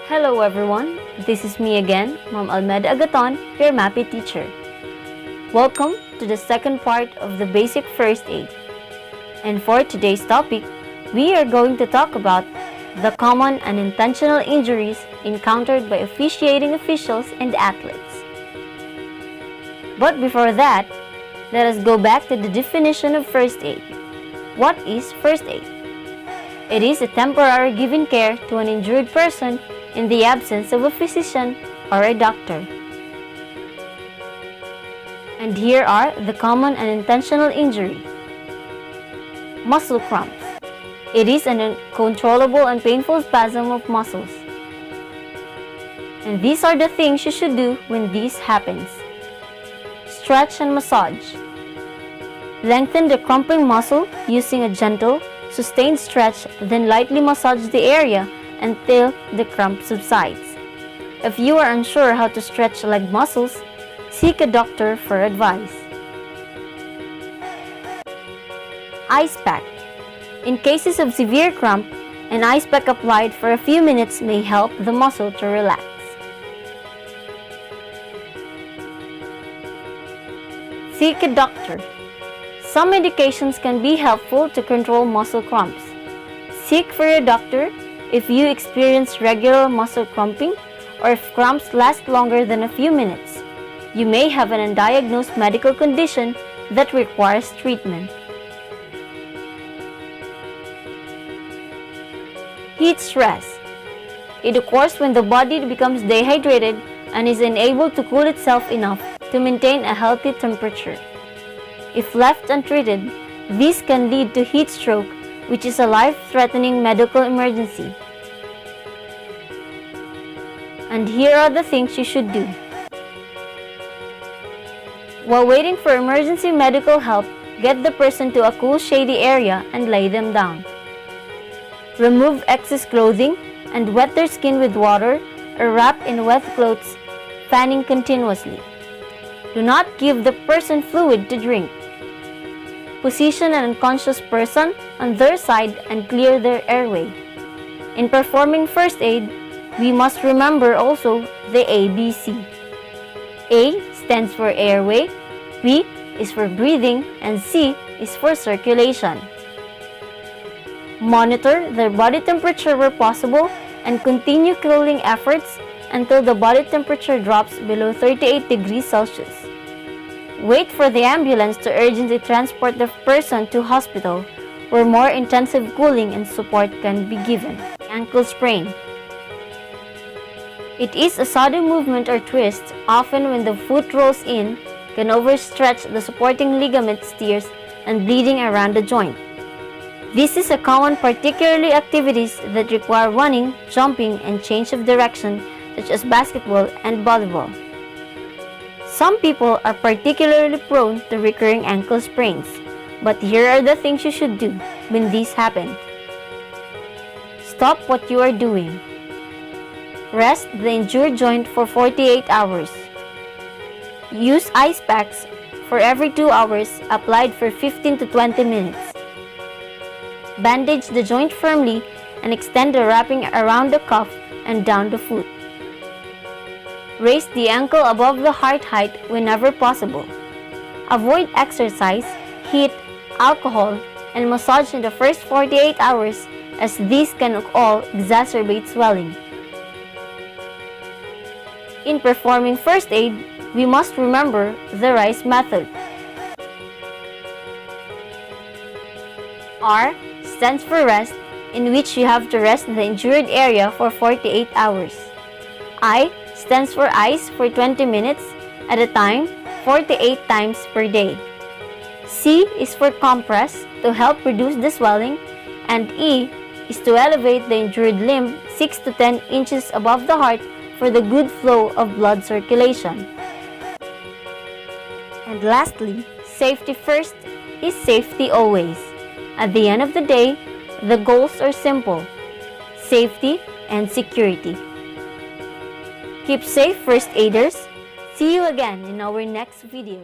Hello everyone, this is me again, Ma'am Almeda Agaton, your MAPI teacher. Welcome to the second part of the basic first aid. And for today's topic, we are going to talk about the common unintentional injuries encountered by officiating officials and athletes. But before that, let us go back to the definition of first aid. What is first aid? It is a temporary giving care to an injured person in the absence of a physician or a doctor. And here are the common unintentional injury. Muscle cramps. It is an uncontrollable and painful spasm of muscles. And these are the things you should do when this happens. Stretch and massage. Lengthen the cramping muscle using a gentle, sustained stretch, then lightly massage the area until the cramp subsides. If you are unsure how to stretch leg muscles, seek a doctor for advice. Ice pack. In cases of severe cramp, an ice pack applied for a few minutes may help the muscle to relax. Seek a doctor. Some medications can be helpful to control muscle cramps. Seek for your doctor if you experience regular muscle cramping or if cramps last longer than a few minutes. You may have an undiagnosed medical condition that requires treatment. Heat stress. It occurs when the body becomes dehydrated and is unable to cool itself enough to maintain a healthy temperature. If left untreated, this can lead to heat stroke, which is a life-threatening medical emergency. And here are the things you should do. While waiting for emergency medical help, get the person to a cool, shady area and lay them down. Remove excess clothing and wet their skin with water or wrap in wet clothes, fanning continuously. Do not give the person fluid to drink. Position an unconscious person on their side and clear their airway. In performing first aid, we must remember also the ABC. A stands for airway, B is for breathing, and C is for circulation. Monitor their body temperature where possible and continue cooling efforts until the body temperature drops below 38 degrees Celsius. Wait for the ambulance to urgently transport the person to hospital where more intensive cooling and support can be given. Ankle sprain. It is a sudden movement or twist, often when the foot rolls in, can overstretch the supporting ligament tears and bleeding around the joint. This is a common, particularly activities that require running, jumping, and change of direction, such as basketball and volleyball. Some people are particularly prone to recurring ankle sprains, but here are the things you should do when these happen. Stop what you are doing. Rest the injured joint for 48 hours. Use ice packs for every 2 hours, applied for 15 to 20 minutes. Bandage the joint firmly and extend the wrapping around the cuff and down the foot. Raise the ankle above the heart height whenever possible. Avoid exercise, heat, alcohol, and massage in the first 48 hours, as these can all exacerbate swelling. In performing first aid, we must remember the R.I.C.E Method. R stands for rest, in which you have to rest the injured area for 48 hours. I stands for ice for 20 minutes at a time, 48 times per day. C is for compress to help reduce the swelling, and E is to elevate the injured limb 6 to 10 inches above the heart for the good flow of blood circulation. And lastly, safety first is safety always. At the end of the day, the goals are simple: safety and security. Keep safe, first aiders. See you again in our next video.